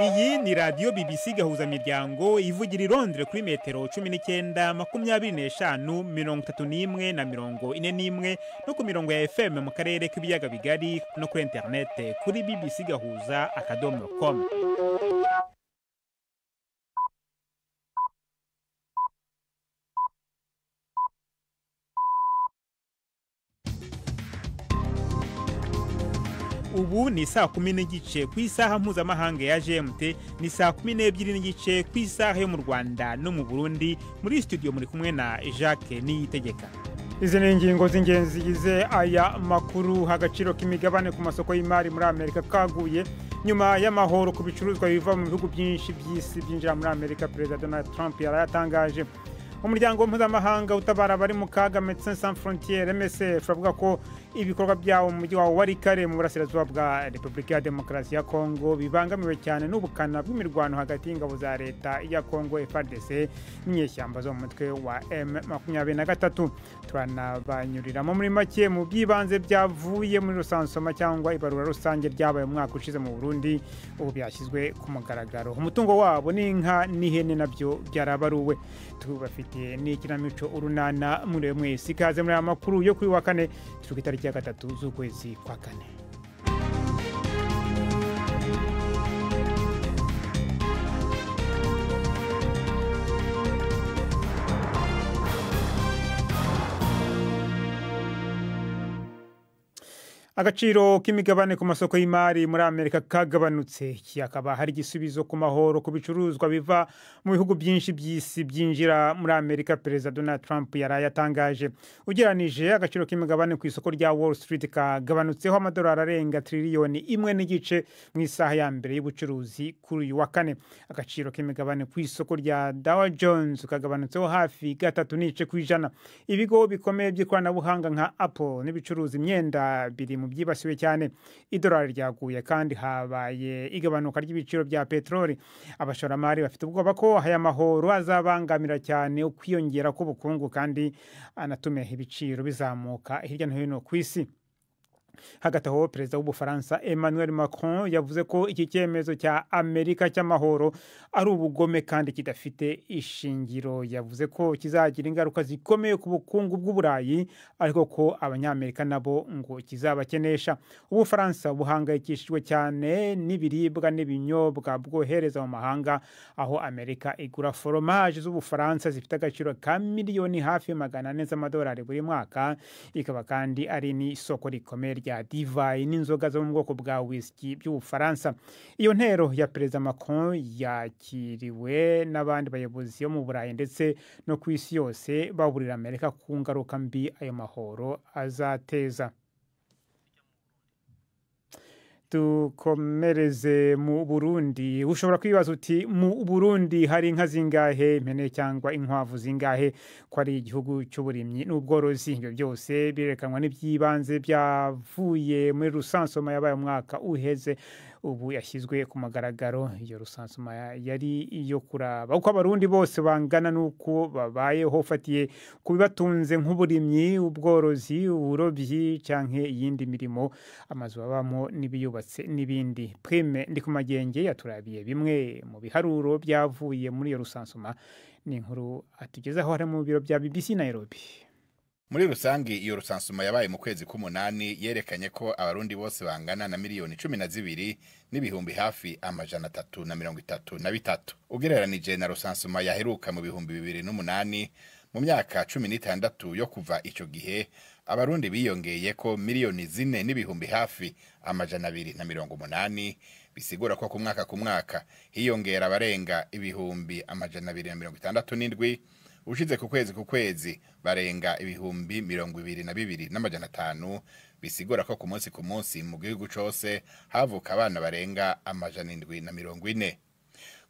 Iyi ni radio BBC gahuza miryango ivugira i Londres kuri metero 19 25 31 na 41 no ku mirongo ya FM mu karere k'ibiyaga bigari no kuri internet kuri bbcgahuza.com. Ubu ni saa 10 n'igice ku isaha mpuzamahanga ya GMT, ni saa 12 n'igice ku isaha yo mu Rwanda no mu Burundi. Muri studio muri kumwe na Jacques Niyitegeka. Izi ni ingingo z'ingenzi zigize aya makuru. Agaciro k'imigabane ku masoko y'imari muri Amerika kaguye nyuma y'amahoro ku bicuruzwa biva mu bihugu byinshi by'isi byinjira muri Amerika. Perezida Donald Trump yarayatangaje. Umuryango mpuzamahanga utabara bari mu kaga Médecins Sans Frontières MSF avuga ko ibikorwa byawo mu mujyi wa Walikare mu burasirazuba bwa Repubulika ya Demokarasi ya Kongo bibangamiwe cyane n'ubukana bw'imirwano hagati y'ingabo za leta ya Kongo FARDC n'inyeshyamba zo mu mutwe wa M23. Turanabanyuriramo muri make mu byibanze byavuye muri rusansoma cyangwa ibarura rusange ryabaye mu mwaka ushize mu Burundi, ubu byashyizwe ku mugaragaro. Umutungo wabo n'inka n'ihene nabyo byarabaruwe. Tubafitiye n'ikinamico urunana muri mwese. Ikaze muri amakuru yo kuri wa kane itariki ya 3 z'ukwezi kwa kane. Agaciro k'imigabane ku masoko y'imari muri Amerika kagabanutse. Akaba hari igisubizo ku mahoro ku bicuruzwa biva mu bihugu byinshi by'isi byinjira muri Amerika. Perezida Donald Trump yarayatangaje. Ugeranije agaciro k'imigabane ku isoko rya Wall Street kagabanutseho amadolari arenga triliyoni 1 mu isaha ya mbere y'ubucuruzi kuri uyu wa kane. Agaciro k'imigabane ku isoko rya Dow Jones kagabanutseho hafi 3.9%. Ibigo bikomeye by'ikoranabuhanga nka Apple n'ibicuruza imyenda biri mu byibasiwe cyane. Idolari ryaguye kandi habaye igabanuka ry'ibiciro bya petroli. Abashoramari bafite ubwoba ko aya mahoro azabangamira cyane ukwiyongera k'ubukungu kandi anatume ibiciro bizamuka hirya no hino ku isi. Hagati aho perezida w'Ubufaransa Emmanuel Macron yavuze ko iki cyemezo cya Amerika cy'amahoro ari ubugome kandi kidafite ishingiro. Yavuze ko kizagira ingaruka zikomeye ku bukungu bw'Uburayi ariko ko abanyamerika nabo ngo kizabakenesha. Ubufaransa buhangayikishijwe cyane n'ibiribwa n'ibinyobwa bwohereza mu mahanga, aho Amerika igura foromaje z'Ubufaransa zifite agaciro ka miliyoni hafi 400 z'amadolari buri mwaka. Ikaba kandi ari n'isoko rikomeye rya divayi n'inzoga zo mu bwoko bwa whisky by'Ubufaransa. Iyo ntero ya Perezida Macron yakiriwe n'abandi bayobozi bo mu Burayi ndetse no ku isi yose baburira Amerika ku ngaruka mbi ayo mahoro azateza. Tukomereze mu Burundi. Ushobora kwibaza uti mu Burundi hari inka zingahe, impene cyangwa inkwavu zingahe ko ari igihugu cy'uburimyi n'ubworozi? Ibyo byose birekanwa n'ibyibanze byavuye muri rusansoma yabaye umwaka uheze, ubu yashyizwe ku mugaragaro. Iyo rusansoma yari iyo kuraba uko abarundi bose bangana n'uko babayeho ufatiye ku bibatunze nk'uburimyi, ubworozi, uburobyi canke iyindi mirimo, amazu babamo n'ibiyubatse n'ibindi. Prime Ndikumagenge yaturabiye bimwe mu biharuro byavuye muri iyo rusansoma. Ni inkuru atugezaho hari mu biro bya BBC Nairobi. Muri rusangi iyo rusansuma yabaye mu kwezi k'umunani yerekanye ko abarundi bose bangana na miliyoni 12 n'ibihumbi hafi 333. Ugereranije na rusansuma yaheruka mu bihumbi 2008, mu myaka 16 yo kuva ico gihe abarundi biyongeye ko miliyoni 4 n'ibihumbi hafi 280. Bisigura ko ku mwaka hiyongera abarenga ibihumbi 267. Ushize ku kwezi barenga ibihumbi 22,500. Bisigura ko ku munsi mu gihugu cyose havuka abana barenga 740.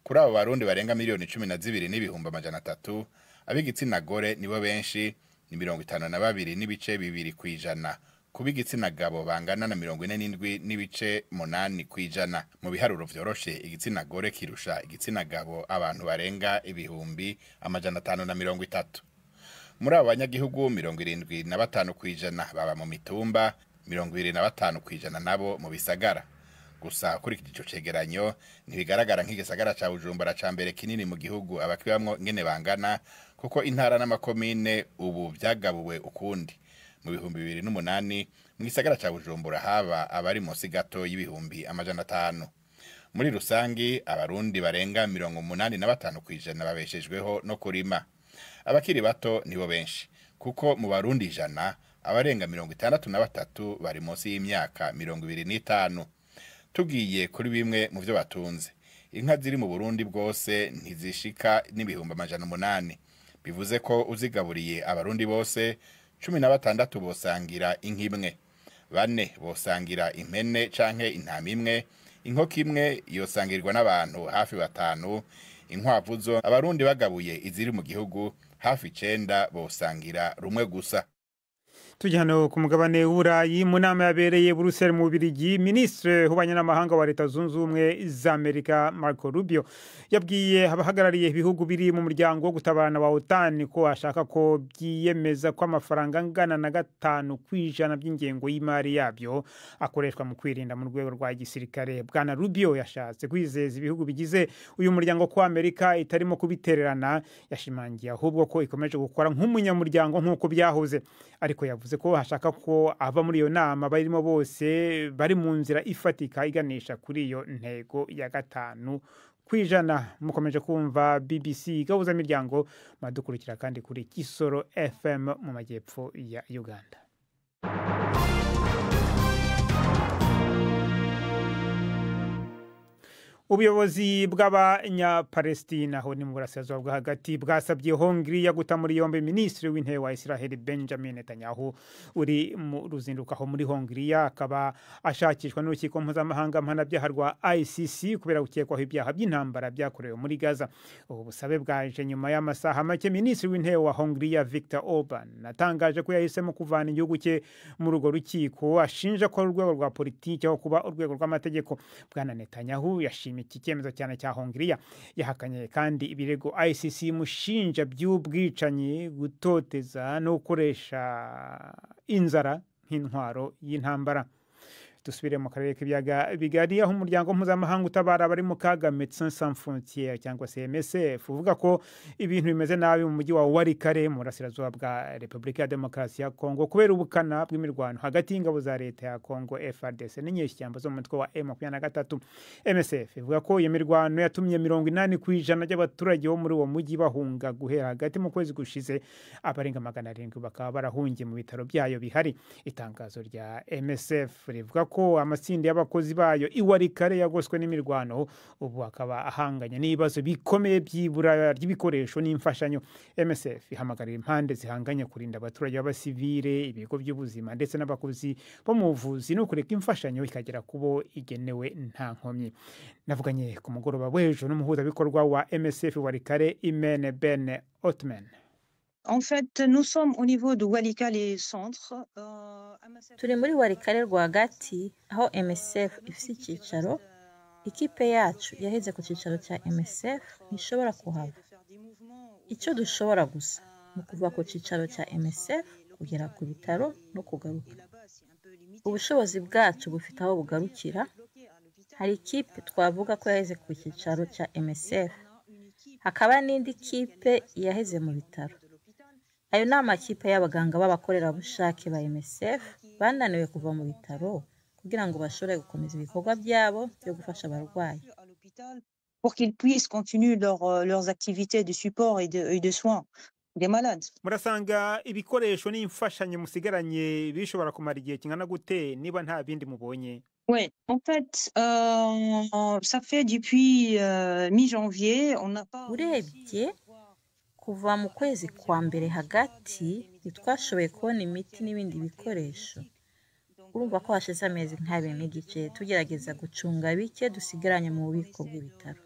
Kuri abo barundi barenga miliyoni 12 n'ibihumbi 300, ab'igitsina gore nibo benshi, ni 52.2%. Kub'igitsina gabo bangana na 47.8%. Mu biharuro vyoroshe igitsina gore kirusha igitsina gabo abantu barenga ibihumbi 530. Muri abo banyagihugu 75% baba mu mitumba, 25% nabo mu bisagara. gusa kuri ico cegeranyo ntibigaragara nk'igisagara ca Bujumbura ca mbere kinini mu gihugu abakibamwo ngene bangana kuko intara n'amakomine ubu vyagabuwe ukundi. Mu 2008 mu gisagara ca Bujumbura haba abari munsi gato y'ibihumbi 500. Muri rusangi abarundi barenga 85% babeshejweho no kurima. Abakiri bato nibo benshi kuko mu barundi 100 abarenga 63 bari munsi y'imyaka 25. Tugiye kuri bimwe mu byo batunze, inka ziri mu Burundi bwose ntizishika n'ibihumbi 800. Bivuze ko uzigaburiye abarundi bose 16 bosangira inka imwe, 4 bosangira impene canke intama imwe, inkoko imwe yosangirwa n'abantu hafi 5, inkwavu zo abarundi bagabuye iziri mu gihugu hafi 9 bosangira rumwe gusa. Tujyano ku mugabane w'Uburayi mu nama yabereye Brussels mu Bubiligi, Ministre w'Ububanyi n'Amahanga wa Leta Zunze Ubumwe za Amerika Marco Rubio yabwiye abahagarariye ibihugu biri mu muryango wo gutabarana wa OTAN ko ashaka ko byiyemeza ko amafaranga angana na 5% by'ingengo y'imari yabyo akoreshwa mu kwirinda mu rwego rwa gisirikare. Bwana Rubio yashatse kwizeza ibihugu bigize uyu muryango ko Amerika itarimo kubitererana, yashimangiye ahubwo ko ikomeje gukora nk'umunyamuryango nk'uko byahoze, ariko yavuze ko hashaka ko ava muri iyo nama barimo bose bari mu nzira ifatika iganisha kuri iyo ntego ya 5%. Mukomeje kumva BBC gahuza miryango, madukurikira kandi kuri Kisoro FM mu majyepfo ya Uganda. Ubuyobozi bw'abanyapalestina aho ni mu burasirazuba bwa hagati bwasabye Hongiriya guta muri yombi Minisitiri w'Intebe wa Israel Benjamin Netanyahu uri mu ruzinduko aho muri Hongiriya, akaba ashakishwa n'urukiko mpuzamahanga mpanabyaha rwa ICC kubera gukekwaho ibyaha by'intambara byakorewe muri Gaza. Ubu busabe bwaje nyuma y'amasaha make Minisitiri w'Intebe wa Hongiriya Viktor Orban natangaje ko yahisemo kuvana igihugu cye mu rugo rukiko, ashinja ko urwego rwa politiki aho kuba urwego rw'amategeko. Bwana Netanyahu yashimye iki cyemezo cyane cya Hongiriya, yahakanye kandi ibirego ICC mushinja by'ubwicanyi, gutoteza no gukoresha inzara nk'intwaro y'intambara. Dusubire mu karere k'ibyaga bigari aho umuryango mpuzamahanga utabara bari mu kaga Médecins Sans Frontières cyangwa se MSF uvuga ko ibintu bimeze nabi mu mujyi wa Walikale mu burasirazuba bwa Repubulika ya Demokarasi ya Kongo kubera ubukana bw'imirwano hagati y'ingabo za leta ya Kongo FARDC n'inyeshyamba zo mu mutwe wa M23. MSF ivuga ko iyo mirwano yatumye 80% y'abaturage bo muri uwo mujyi bahunga guhera hagati mu kwezi gushize, abarenga 700 bakaba barahungiye mu bitaro byayo bihari. Itangazo rya MSF rivuga ko amatsinda y'abakozi bayo Iwalikale yagoswe n'imirwano, ubu akaba ahanganye n'ibibazo bikomeye by'ibura ry'ibikoresho n'imfashanyo. MSF ihamagarira impande zihanganye kurinda abaturage b'abasivile, ibigo by'ubuzima ndetse n'abakozi bo mu buvuzi no kureka imfashanyo ikagera kubo igenewe nta nkomyi. Navuganye ku mugoroba w'ejo n'umuhuzabikorwa wa MSF Walikale Imene Ben Otman. En fait, nous sommes au niveau de Walikale centre. Turi muri Walikale rwagati aho MSF ifite icyicaro. Ikipe yacu yaheze ku cyicaro cya MSF ntishobora kuhava. Icyo dushobora gusa ni kuva ku cyicaro cya MSF kugera ku bitaro no kugaruka. Ubushobozi bwacu bufite aho bugarukira. Hari ikipe twavuga ko yaheze ku cyicaro cya MSF, hakaba n'indi kipe yaheze mu bitaro. Ayo ni amakipe y'abaganga b'abakorerabushake ba MSF bananiwe kuva mu bitaro kugira ngo bashobore gukomeza ibikorwa byabo byo gufasha abarwayi. Pour qu'ils puissent continuer leurs activités de support et de soins des malades. Murasanga ibikoresho n'imfashanyo musigaranye bishobora kumara igihe kingana gute niba nta bindi mubonye? Oui, en fait, ça fait depuis mi-janvier, on n'a pas... Urebye kuva mu kwezi kwa mbere hagati ntitwashoboye kubona imiti n'ibindi bikoresho. Urumva ko hashize amezi nk'abiri n'igice tugerageza gucunga bike dusigaranye mu bubiko bw'ibitaro.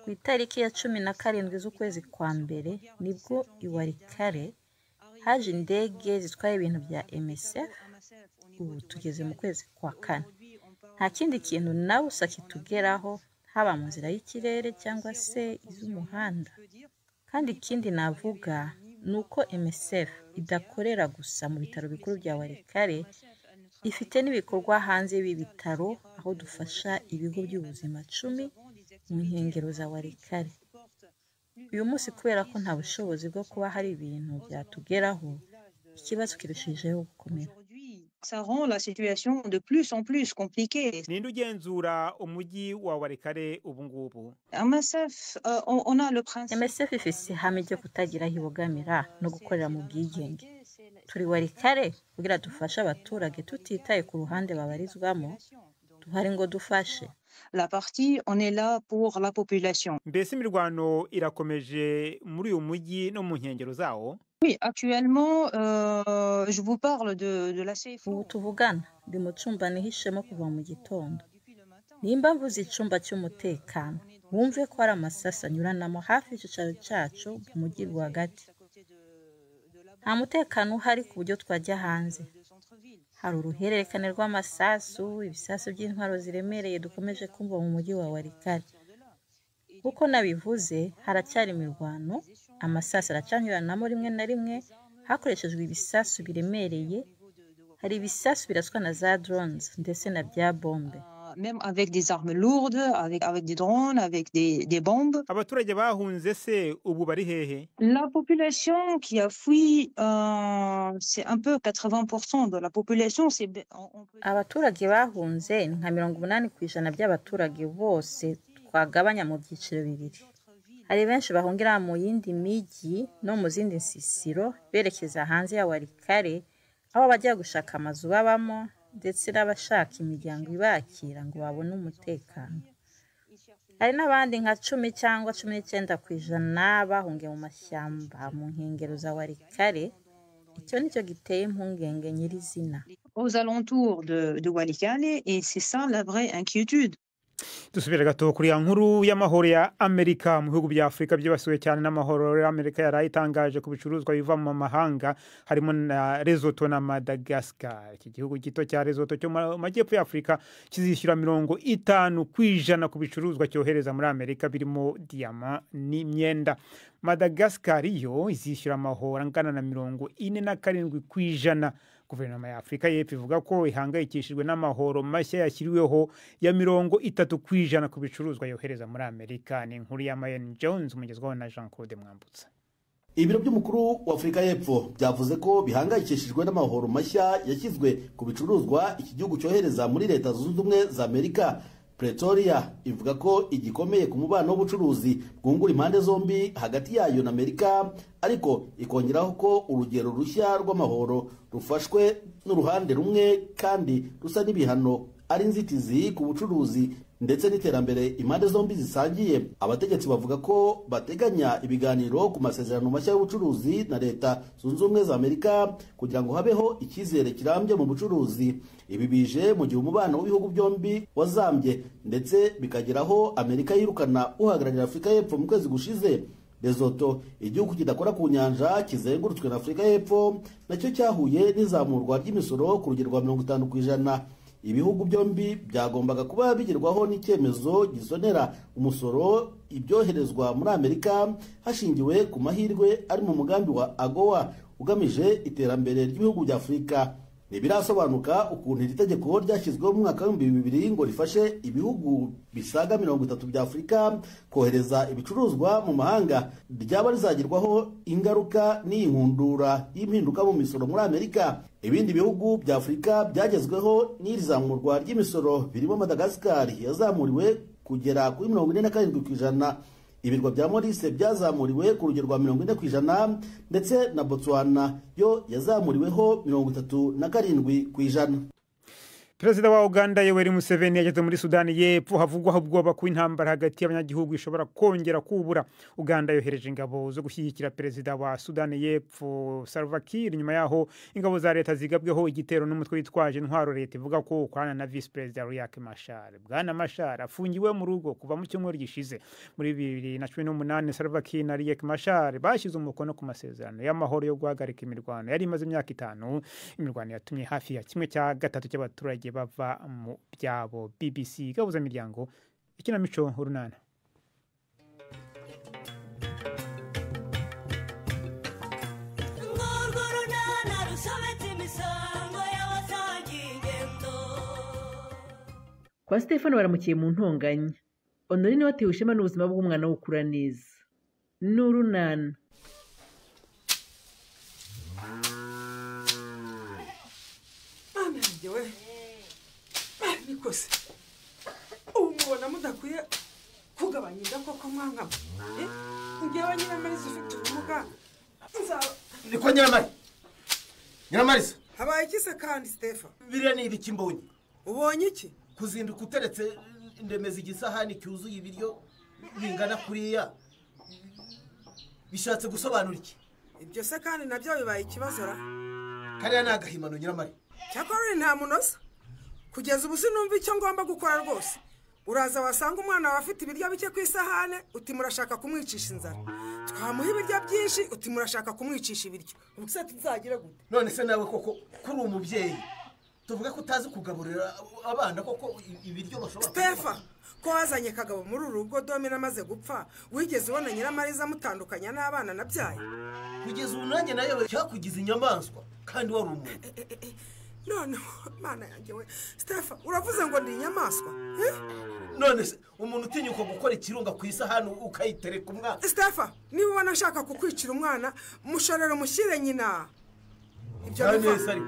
Ku itariki ya 17 z'ukwezi kwa mbere nibwo Iwalikale haje indege zitwaye ibintu bya MSF. Ubu tugeze mu kwezi kwa 4. Nta kindi kintu na busa kitugeraho haba mu nzira y'ikirere cyangwa se iz'umuhanda. Kandi ikindi navuga ni uko MSF idakorera gusa mu bitaro bikuru bya Walikale, ifite n'ibikorwa hanze y'ibitaro aho dufasha ibigo by'ubuzima 10 mu nkengero za Walikale. Uyu munsi kubera ko nta bushobozi bwo kuba hari ibintu byatugeraho, ikibazo kirushijeho gukomera. Ça rend la situation de plus en plus compliquée. Ninde ugenzura umujyi wa Walikale ubu ngubu? MSF, on a le principe. MSF ifise ihame ryo kutagira hibogamira no gukorera mu bwigenge. Turi Walikale kugira dufashe abaturage tutitaye ku ruhande babarizwamo, duhari ngo dufashe. La partie, on est là pour la population. Mbese imirwano irakomeje muri uyu mujyi no mu nkengero zawo? Oui, actuellement, je vous parle de la CFO. Ubu tuvugana ndi mu cyumba nihishemo kuva mu gitondo. Nimba mvuze icyumba cy'umutekano, wumve ko ari amasasa anyuranamo hafi y'icicaro cyacu mu mujyi rwagati. Nta mutekano uhari ku buryo twajya hanze. Hari uruhererekane rw'amasasu, ibisasu by'intwaro ziremereye dukomeje kumva mu mujyi wa Walikale. Uko nabivuze, haracyari imirwano, amasasu aracanyuranamo rimwe na rimwe, hakoreshejwe ibisasu biremereye, hari ibisasu biraswa na za drones ndetse na bya bombe. Même avec des armes lourdes, avec des drones, avec des bombes. Abaturage bahunze se ubu bari hehe? La population qui a fui, c'est un peu 80% de la population. Abaturage bahunze nka 80% by'abaturage bose twagabanya mu byiciro bibiri. Hari benshi bahungira mu yindi miji no mu zindi nsisiro berekeza hanze ya Walikale, aho bajya gushaka amazu babamo ndetse n'abashaka imiryango ibakira ngo babone umutekano. Hari n'abandi nka 10 cyangwa 19% bahungiye mu mashyamba mu nkengero za Walikale. Icyo nicyo giteye impungenge nyirizina. Aux alentours de Walikale, et c'est ça la vraie inquiétude. Dusubire gato kuri ya nkuru y'amahoro ya Amerika mu bihugu bya Afrika byibasiwe cyane n'amahoro ya Amerika yarayitangaje ku bicuruzwa biva mu mahanga harimo na Lesotho na Madagascar. Iki gihugu gito cya Lesotho cyo mu majyepfo ya Afrika kizishyura 50% ku bicuruzwa cyohereza muri Amerika birimo diama n'imyenda. Madagascar yo izishyura amahoro angana na 47%. Guverinoma ya Afrika y'Epfo ivuga ko ihangayikishijwe n'amahoro mashya yashyiriweho ya 30% ku bicuruzwa yohereza muri Amerika. Ni inkuru ya Mayen Jones umugezwaho na Jean Claude Mwambutsa. Ibiro by'umukuru wa Afrika y'Epfo byavuze ko bihangayikishijwe n'amahoro mashya yashyizwe ku bicuruzwa iki gihugu cyohereza muri Leta Zunze Ubumwe za Amerika. Pretoria ivuga ko igikomeye ku mubano w'ubucuruzi bwungura impande zombi hagati yayo na Amerika, ariko ikongeraho ko urugero rushya rw'amahoro rufashwe n'uruhande rumwe kandi rusa n'ibihano ari inzitizi ku bucuruzi ndetse n'iterambere impande zombi zisangiye. Abategetsi bavuga ko bateganya ibiganiro ku masezerano mashya y'ubucuruzi na Leta Zunze Ubumwe za Amerika kugira ngo habeho icyizere kirambye mu bucuruzi. Ibi bije mu gihe umubano w'ibihugu byombi wazambye ndetse bikageraho Amerika yirukana uhagararira Afrika y'Epfo mu kwezi gushize. Lesotho, igihugu kidakora ku nyanja kizengurutswe na Afrika y'Epfo, nacyo cyahuye n'izamurwa ry'imisoro ku rugero rwa 50%. Ibihugu byombi byagombaga kuba bigerwaho n'icyemezo gisonera umusoro ibyoherezwa muri Amerika hashingiwe ku mahirwe ari mu mugambi wa AGOA ugamije iterambere ry'ibihugu bya Afrika. Ntibirasobanuka ukuntu iri tegeko ryashyizweho mu mwaka wa 2000 ngo rifashe ibihugu bisaga 30 bya Afrika kohereza ibicuruzwa mu mahanga ryaba rizagirwaho ingaruka n'inkundura y'impinduka mu misoro muri Amerika. Ibindi bihugu bya Afrika byagezweho n'irizamurwa ry'imisoro birimo Madagascar yazamuriwe kugera kuri 47%. Ibirwa bya Maurice byazamuriwe ku rugero rwa 40% ndetse na Botswana yo yazamuriweho 37%. Perezida wa Uganda Yoweri Museveni yageze muri Sudani y'Epfo havugwaho ubwoba ku intambara hagati y'abanyagihugu ishobora kongera kubura. Uganda yohereje ingabo zo gushyigikira perezida wa Sudani y'Epfo Salva Kiir nyuma yaho ingabo za leta zigabweho igitero n'umutwe witwaje intwaro leta ivuga ko ukorana na Vice President Riek Machar. Bwana Machar afungiwe mu rugo kuva mu cyumweru gishize. Muri 2018 Salva Kiir na Riek Machar bashyize umukono ku masezerano y'amahoro yo guhagarika imirwano yari imaze imyaka 5. Imirwano yatumye hafi ya 1/3 cy'abaturage bava mu byabo. BBC gabuza miryango ikinamico urunana. kwa Stefano baramukiye mu ntonganya. Honorine niwe atewe ishema n'ubuzima bw'umwana we ukura neza. N'urunana. Mama yanjye we nikose ubu mubona mudakwiye kugabanya inda koko mwankama ngewe Nyiramariza ufite ubumuga niko Nyiramariza habaye iki se kandi Stefa biriya ni ibiki mbonye ubonye iki kuzinduka uteretse ndemeza igisahani cyuzuye ibiryo bingana kuriya bishatse gusobanura iki ibyo se kandi nabyo bibaye ikibazo ra kariya ni agahimano Nyiramari cyakora nta munoza kugeza ubu sinumva icyo ngomba gukora rwose uraza wasanga umwana wawe afite ibiryo bike ku isahane uti murashaka kumwicisha inzara twamuha ibiryo byinshi uti murashaka kumwicisha ibiryo ubu se tuzagira gute none se nawe koko kuri umubyeyi tuvuga ko utazi kugaburira abana koko ibiryo bashobora Stefa ko wazanye kagabo muri uru rugo Domina amaze gupfa wigeze ubona Nyiramariza amutandukanya n'abana nabyaye kugeza ubu nanjye nayo cyakugize inyamaswa kandi wari umuntu none mana yanjye we Stefa uravuze ngo ndi inyamaswa none se umuntu utinyuka gukora ikirunga ku isahani ukayitereka umwana Stefa niba ubona ashaka kukwicira umwana mushorero mushyire nyina ibyo neza ari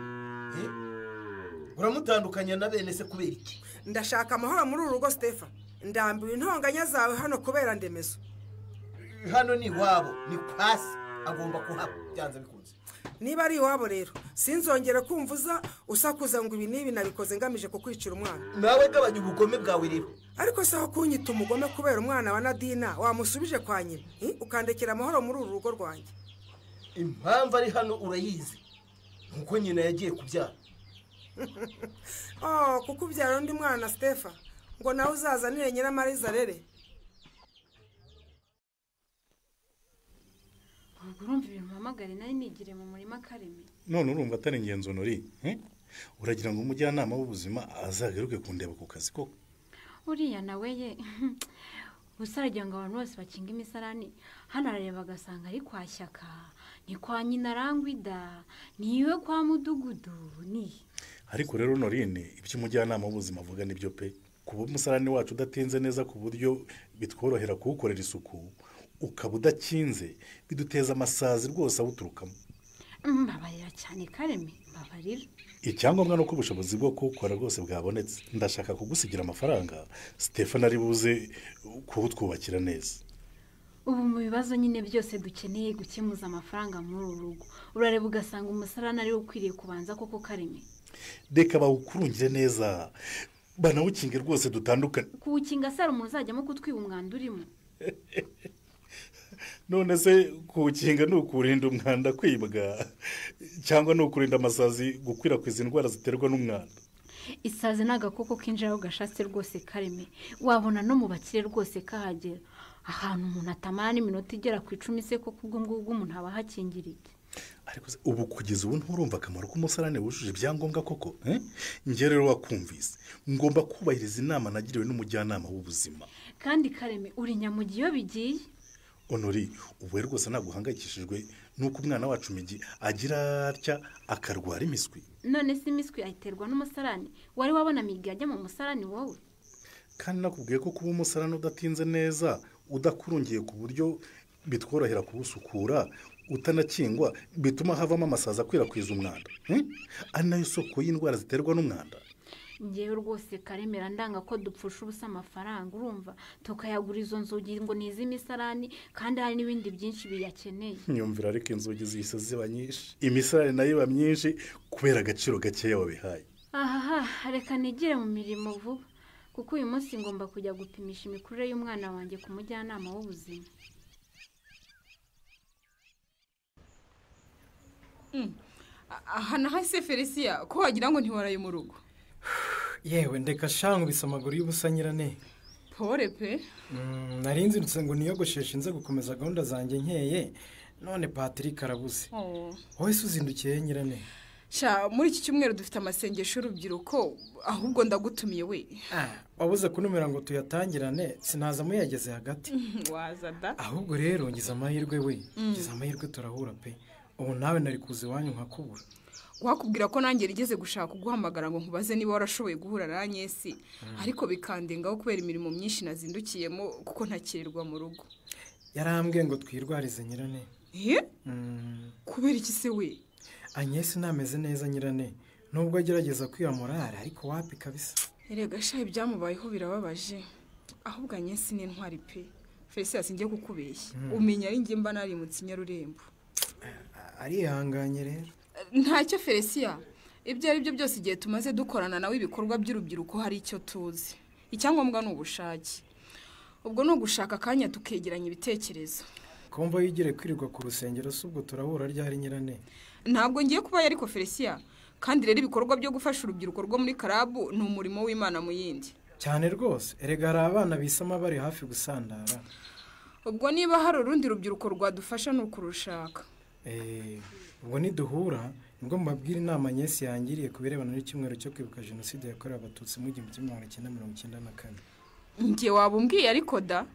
uramutandukanya na bene se kubera iki ndashaka amahoro muri uru rugo Stefa ndambiwe intonganya zawe hano kubera ndemezo hano ni iwabo ni kwasi agomba kuhaba byanze bikunze niba ari iwabo rero sinzongere kumvuza usakuza ngo ibi nibi nabikoze ngamije kukwicira umwana nawe gabanya ubugome bwawe rero ariko saho kunyita umugome kubera umwana wa Nadina wamusubije kwa nyina ukandekera amahoro muri uru rugo rwanjye impamvu ari hano urayizi nkuko nyina yagiye kubyara kuko ubyara undi mwana Stefa ngo nawe uzazanire Nyiramariza rere urumva ibintu mpamagare nari nigire mu murima Kareme none urumva atari ingenzi Honori uragira ngo umujyanama w'ubuzima azagaruke kundeba ku kazi koko uriya nawe ye usaragira ngo abantu bose bakinga imisarani hano arareba agasanga ari kwa Shyaka ni kwa nyina Rangwida niwe kwa Mudugudu ni ariko rero Honorine ibyo umujyanama w'ubuzima avuga nibyo pe kuba umusarani wacu udatenze neza ku buryo bitworohera kuwukorera isuku ukaba udakinze biduteza amasazi rwose awuturukamo mbabarira cyane Kareme mbabarira icyangombwa nuko ubushobozi bwo kuwukora rwose bwabonetse ndashaka kugusigira amafaranga Stefano ari buze kuwutwubakira neza ubu mu bibazo nyine byose dukeneye gukemuza amafaranga muri uru rugo urareba ugasanga umusarani ari ukwiriye kubanza koko Kareme reka bawukurungire neza banawukinge rwose dutandukane kuwukinga sara umuntu uzajyamo kutwiba umwanda urimo none se kuwukinga ni ukurinda umwanda kwibwa cyangwa ni ukurinda amasazi gukwirakwiza indwara ziterwa n'umwanda isazi ni agakoko kinjiraho gashatse rwose Kareme wabona no mu bakire rwose kahagera ahantu umuntu atamara n'iminota igera ku 10 se ko kubwo ngubwo umuntu aba hakingiriye ariko ubu kugeza ubu nturumva akamaro k'umusarane wujuje ibyangombwa koko njye rero wakumvise ngomba kubahiriza inama nagiriwe n'umujyanama w'ubuzima kandi Kareme uri nyamugi iyo bigiye Honori ubu rwose naguhangayikishijwe nuko umwana wacu Migi agira atya akarwara imiswi none se imiswi ayiterwa n'umusarani wari wabona Migi ajya mu musarani wowe kandi nakubwiye ko kuba umusarani udatinze neza udakurungiye ku buryo bitworohera kuwusukura utanakingwa bituma havamo amasazi akwirakwiza umwanda ari nayo soko y'indwara ziterwa n'umwanda ngewe rwose Karemera ndanga ko dupfusha ubusa amafaranga urumva tukayagura izo nzugi ngo ni iz'imisarani kandi hari n'ibindi byinshi biyakeneye nyumvira ariko inzugi zihise ziba nyinshi imisarani nayo iba myinshi kubera agaciro gakeya wabihaye reka nigire mu mirimo vuba kuko uyu munsi ngomba kujya gupimisha imikurire y'umwana wanjye ku mujyanama w'ubuzima aha nahise Felicia ko wagira ngo ntiwaraye mu rugo yewe ndeka shangu bisamaguru y'ubusa nyirane pore pe narinzindutse ngo niyogosheshe nze gukomeza gahunda zanjye nkeye none Patrick arabuze wowe se uzindukiye nyirane sha muri iki cyumweru dufite amasengesho y'urubyiruko ahubwo ndagutumiye we wabuze kunumira ngo tuyatangirane sinaza muyageze hagati waza da ahubwo rero ngize amahirwe we ngize amahirwe turahura pe ubu nawe nari kuza iwanyu nkakubura wakubwira ko nanjye rigeze gushaka kuguhamagara ngo nkubaze niba warashoboye guhura na Agnes ariko bikandengaho kubera imirimo myinshi nazindukiyemo kuko ntakirirwa mu rugo. Yarambwiye ngo twirwarize Nyirane. Kubera iki se we? Agnes nameze neza Nyirane, nubwo agerageza kwiyamurara ariko wapi kabisa. Erega sha ibyamubayeho birababaje. Ahubwo Agnes ni intwari pe. Felicien singiye kukubeshya. Umenya ari njye mba narimutse Nyarurembo. Arihanganye rero. Ntacyo Felicien. Ibyo ari byo byose igihe tumaze dukorana nawe ibikorwa by'urubyiruko hari icyo tuzi. Icyangombwa ni ubushake. Ubwo no gushaka akanya tukegeranya ibitekerezo. Kumva yigire kwirirwa ku rusengero subwo turahura ryari Nyirane. Ntabwo ngiye kuba ariko Felicien. Kandi rero ibikorwa byo gufasha urubyiruko rwo muri Karabu ni umurimo w'Imana mu yindi. Cyane rwose. Erega hari abana bisama bari hafi gusandara. Ubwo niba hari urundi rubyiruko rwadufasha no kurushaka. Ubwo niduhura nibwo mbabwira inama Agnes yangiriye kubirebana n'icyumweru cyo kwibuka jenoside yakorewe abatutsi mu 1994. Ngiye wabumbwiye ariko da.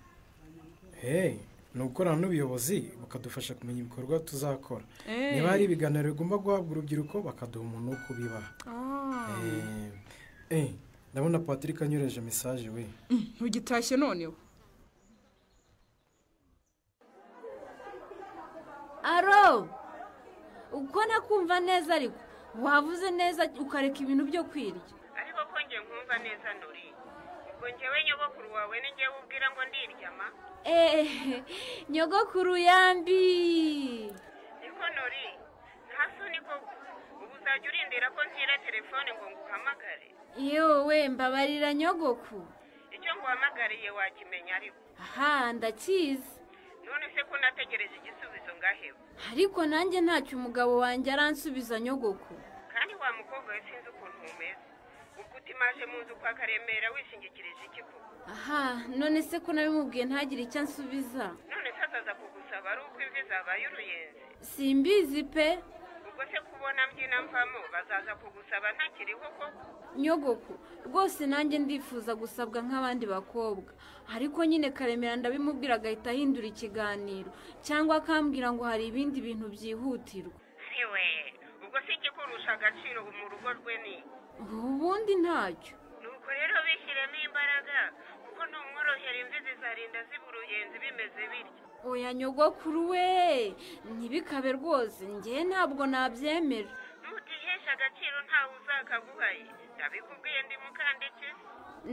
Nukorana n'ubuyobozi bakadufasha kumenya ibikorwa tuzakora. Niba hari ibiganiro bigomba guhabwa urubyiruko bakaduha umuntu wo kubibaha. Ndabona Patrick anyoreje message we. Ntugitashye noneho. Aro, uko nakumva neza ariko wavuze neza ukareka ibintu byo kwirya. Ariko ko ngiye nkumva neza Nuri. Ubwo ngewe nyogokuru wawe ningiye ubwira ngo ndiryama. Nyogokuru yambi. Niko Nuri, ntasoni ko ubu uzajya urindira ko ntira telefone ngo nguhamagare. Yewe mbabarira nyogoku. Icyo nguhamagariye wakimenya ariko. Aha ndakizi. None se ko nategereje igisubizo ngaheba. Ariko nanjye ntacyo umugabo wanjye aransubiza nyogoku. Kandi wa mukobwa we sinzi ukuntu umeze. Ubwo utimaje mu nzu kwa Karemera wishingikirije iki koko. Aha, none se ko nabimubwiye ntagire icyo ansubiza. None se azaza kugusaba ari uko imvi zabaye uruyenzi. Simbizi pe. Ubwo se kubona mbyina mvamo bazaza kugusaba ntakiriho koko. Nyogoku, rwose nanjye ndifuza gusabwa nk'abandi bakobwa. Ariko nyine Karemera ndabimubwira agahita ahindura ikiganiro cyangwa akambwira ngo hari ibindi bintu byihutirwa. Ewe, ubwo se ikikurusha agaciro mu rugo rwe ni? Ubundi ntacyo. Nuko rero bishyiremo imbaraga kuko numworohera imvi zizarinda ziburuyenzi bimeze bityo. Oya nyogokuru we, ntibikabe rwose njye ntabwo nabyemera. Nutihesha agaciro ntawe uzakaguhaye. Ndabikubwiye ndi mukandike.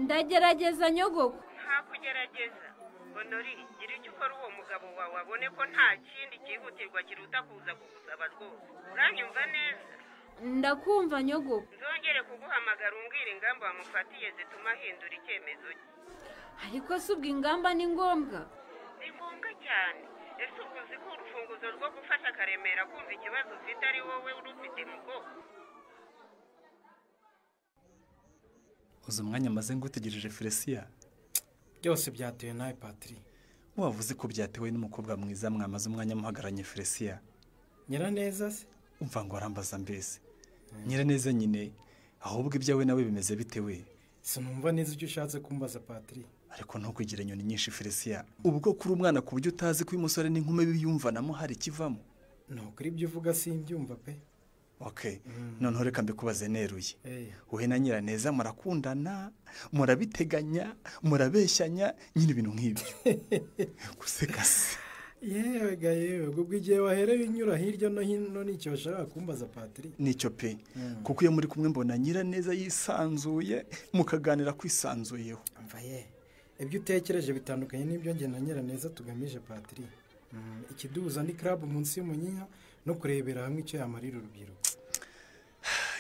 Ndagerageza nyogoku. Nta kugerageza. Honori, gira icyo ukora uwo mugabo wawe abone ko nta kindi cyihutirwa kiruta kuza kugusaba rwose. Uranyumva neza? Ndakumva nyogoku. Nzongere kuguhamagara umbwira ingamba wamufatiye zituma ahindura icyemezo cye. Ariko se ubwo ingamba ni ngombwa? Ni ngombwa cyane. Ese ubwo uzi ko urufunguzo rwo gufasha Karemera kumva ikibazo ufite ari wowe urufite mu bwoko? Uzi umwanya maze ngutegereje Felicien. Byose byatewe nawe Patrick. Wavuze ko byatewe n'umukobwa mwiza mwamaze umwanya muhagaranye Felicien. Nyiraneza se? Umva ngo arambaza mbese. Nyiraneza nyine ahubwo ibyawe nawe bimeze bitewe. Sinumva neza icyo ushatse kumbaza Patrick. Ariko ntukugire inyoni nyinshi Felicien. Ubwo kuri umwana ku buryo utazi ko uyu musore n'inkumi biyumvanamo hari kivamo. Nukuri ibyo uvuga simbyumva pe. Okay, noneho reka mbikubaze neruye. Wowe na Nyiraneza murakundana, murabiteganya, murabeshyanya, nyine ibintu nk'ibyo. Guseka se. Yewe gayewe, ubwo igihe wahereye unyura hirya no hino nicyo bashaka kumbaza Patrick. Nicyo pe. Kuko iyo muri kumwe mbona Nyiraneza yisanzuye, mukaganira kwisanzuyeho. Umva ye. Ibyo utekereje bitandukanye n'ibyo nge na Nyiraneza tugamije Patrick. Ikiduza ni club munsi y'umunyinya no kurebera hamwe icyo yamarira urubyiruko.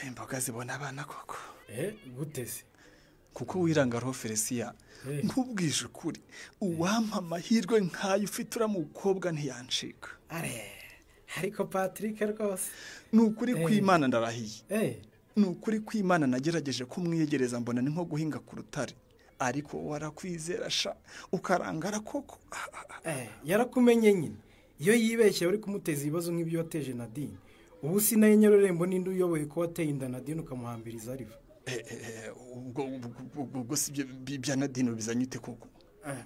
Imboga zibona abana koko. Gute se? Kuko wirangaraho Felicien. Nkubwije ukuri, uwampa amahirwe nkayo ufite uramukobwa ntiyancika. Ariko Patrick rwose. Nukuri kw'Imana ndarahiye. Nukuri kw'Imana nagerageje kumwiyegereza mbona ni nko guhinga ku rutare. Ariko warakwizera sha ukarangara koko. Yarakumenye nyine. Iyo yibeshye uri kumuteza ibibazo nk'ibyo wateje Nadine. Ubu sinaye Nyarurembo ninde uyoboye ko wateye inda Nadine ukamuhambiriza ariva. Ubwo si bya Nadine bizanyute koko.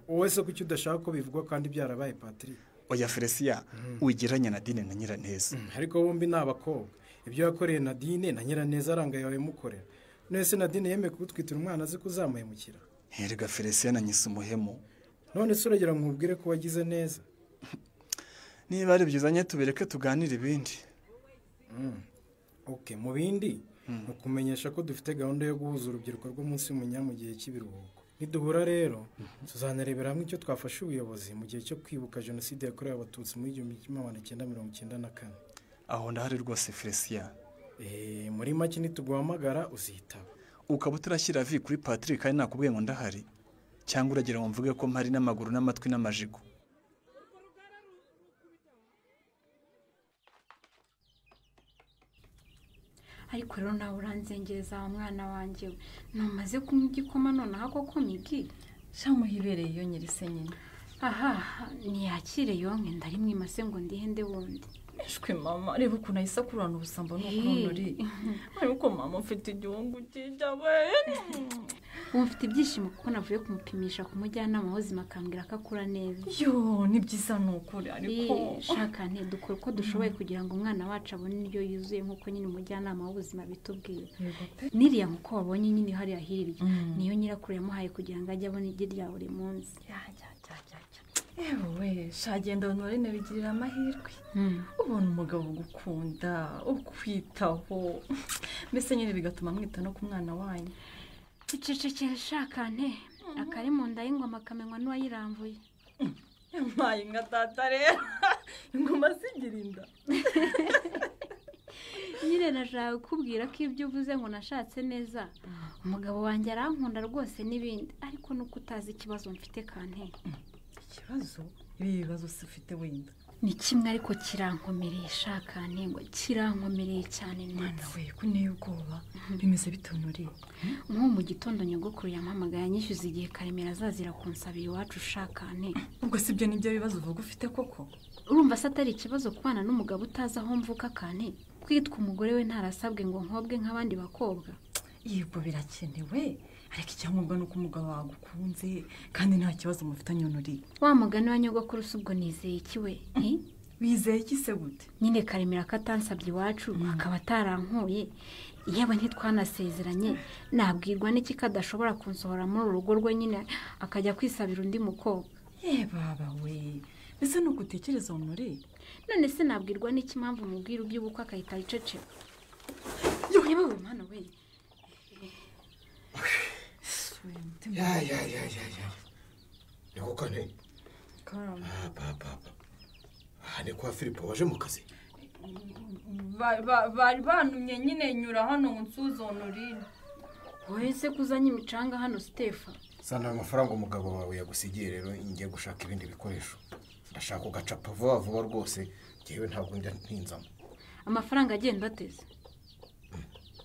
Wowe se kuki udashaka ko bivugwa kandi byarabaye Patrick? Oya Felicien, ugeranya Nadine na Nyiraneza. Ariko bombi n'abakobwa. ibyo yakoreye Nadine na Nyiraneza arangaye wabimukorera. None se Nadine yemeye kugutwitira umwana azi kuzamuhemukira? Erega Felicien anyise umuhemu. None se uragira ngo nkubwire ko wagize neza? Niba ari byizanye tubereke tuganire ibindi. Okay, mu bindi nukumenyesha ko dufite gahunda yo guhuza urubyiruko rwo munsi y'umunya mu gihe cy'ibiruhuko. Niduhura rero tuzanarebera hamwe icyo twafasha ubuyobozi mu gihe cyo kwibuka jenoside yakorewe abatutsi muri 1994. Aho ndahari rwose Felicien. Muri make nituguhamagara uzitaba. Ukaba utarashyira vi kuri Patrick kandi nakubwiye ngo ndahari, cyangwa uragira ngo mvuge ko mpari n'amaguru n'amatwi n'amajigo? ariko rero nawe uranzengereza wa mwana wanjye we ntumaze kunywa igikoma nonaha koko migi shamuhibereye iyo nyirise nyine. aha ntiyakire yonke ndarimwimase ngo ndihende wundi. Eshwe mama reba ukuntu ahise akurana ubusambo n'ukuntu uri. Ariko mama mfite igihungu kijya we. Ubu mfite ibyishimo kuko navuye kumupimisha ku mujyanama w'ubuzima akambwira ko akura neza. Yo ni byiza n'ukuri ariko shaka nte dukora uko dushoboye kugira ngo umwana wacu abone indyo yuzuye nk'uko nyine umujyanama w'ubuzima bitubwiye. Niriya nk'uko wabonye nyine hariya hirya niyo nyirakuru yamuhaye kugira ngo ajye abone igi rya buri munsi. Ewe shagenda Honorine bigirira amahirwe. Ubona umugabo ugukunda ukwitaho mbese nyine bigatuma mwita no ku mwana wanyu. Icecekere shaka nte akari mu nda y'ingoma akamenywa n'uwayiramvuye. Yampaye nka data rero ingoma zigira inda. Nyine nashaka kukubwira ko ibyo uvuze ngo nashatse neza umugabo wanjye arankunda rwose n'ibindi ariko nuko utazi ikibazo mfite kante. Ikibazo? Ibi bibazo ufite wenda ni kimwe ariko kirankomereye shaka ntengo kirankomereye cyane mwana we kuneye ubwoba bimeze bitonore. Nko mu gitondo nyogokuru yampamagaye anyishyuza igihe Karemera azazira kunsabira iwacu shaka nte. Ubwo sibyo nibyo bibazo uvuga ufite koko? Urumva se atari ikibazo kubana n'umugabo utazi aho mvuka kante kwitwa umugore we ntarasabwe ngo nkobwe nk'abandi bakobwa. Yego birakenewe ariko icyangombwa nuko umugabo wagukunze kandi nta kibazo mufitanye Honori. Wa mugani wa nyogokuru subwo nizeye iki we? Wizeye iki se gute? Nyine Karemera katansabye iwacu akaba atarankuye yewe ntitwanasezeranye nabwirwa n'iki kadashobora kunsohora muri urugo rwe nyine akajya kwisabira undi mukobwa. Baba we mbese nuko utekereza Honori? None se nabwirwa n'iki mpamvu mubwira uby'ubukwe akahita iceceka? Yewe mwana we Niko kane. Papa. Ni kwa Filipo waje mu kazi. Bari bantumye nyine nyura hano nsuzo Honorine. Wowe se kuzanye imicanga hano Stefa? Sana amafaranga umugabo wawe yagusigiye rero ingiye gushaka ibindi bikoresho. Ndashaka ugacapa vuba rwose ngewe ntabwo njya ntinzamo. Amafaranga agenda ateze.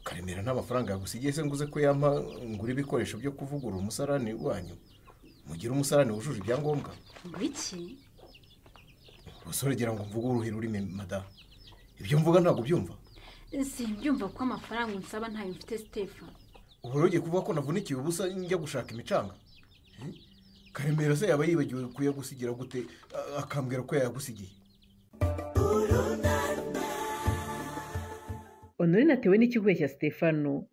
Karemera n'amafaranga yagusigiye se nguze ko yampa ngura ibikoresho byo kuvugura umusarani wanyu. Mugira umusarani wujuje ibyangombwa. Iki? Usoregera ngo mvuge uruhira urime madam. Ibyo mvuga ntabwo byumva. Simbyumva ko amafaranga unsaba ntayo mfite Stefa. Uburoge kuvuga ko navunikiye ubusa njya gushaka imicanga. Karemera se yaba yibagiwe kuyagusigira gute akambwira ko yagusigiye. Honorine atewe n'ikiguhe cya Stefano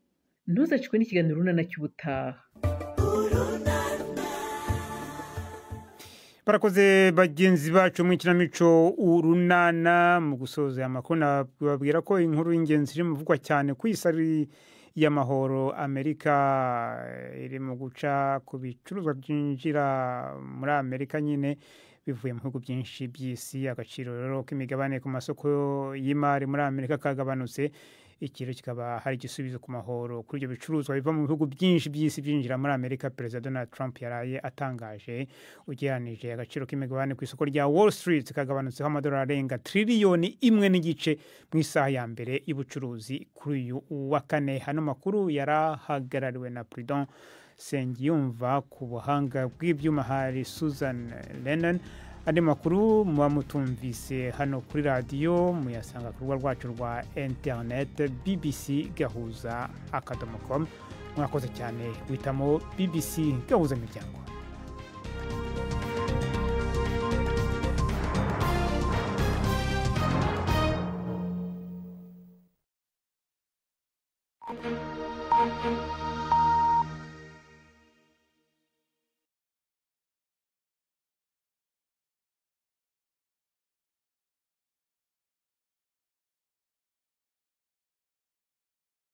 ntuzacikwe n'ikiganiro runana cy'ubutaha. Barakoze bagenzi bacu mu ikinamico urunana mu gusoza amakuru nababwira ko inkuru y'ingenzi iri muvugwa cyane ku isari y'amahoro Amerika iri mu guca ku bicuruzwa byinjira muri Amerika nyine bivuye mu bihugu byinshi by'isi. Agaciro rero k'imigabane ku masoko y'imari muri Amerika kagabanutse. Ikiro kikaba hari igisubizo ku mahoro kuri ibyo bicuruzwa biva mu bihugu byinshi by'isi byinjira muri Amerika. Perezida Donald Trump yaraye atangaje ugereranije agaciro k'imigabane ku isoko rya Wall Street kagabanutseho amadolari arenga triliyoni 1.9 mu isaha ya mbere y'ubucuruzi kuri uyu wa kane. Hano makuru yarahagarariwe na Prudent Sengiyumva, ku buhanga bw'ibyuma hari Susan Lennon. Andi makuru muba mutumvise hano kuri radiyo muyasanga ku rubuga rwacu rwa internet bbc.gahuza.com. Mwakoze cyane witamo BBC Gahuza Miryango. you.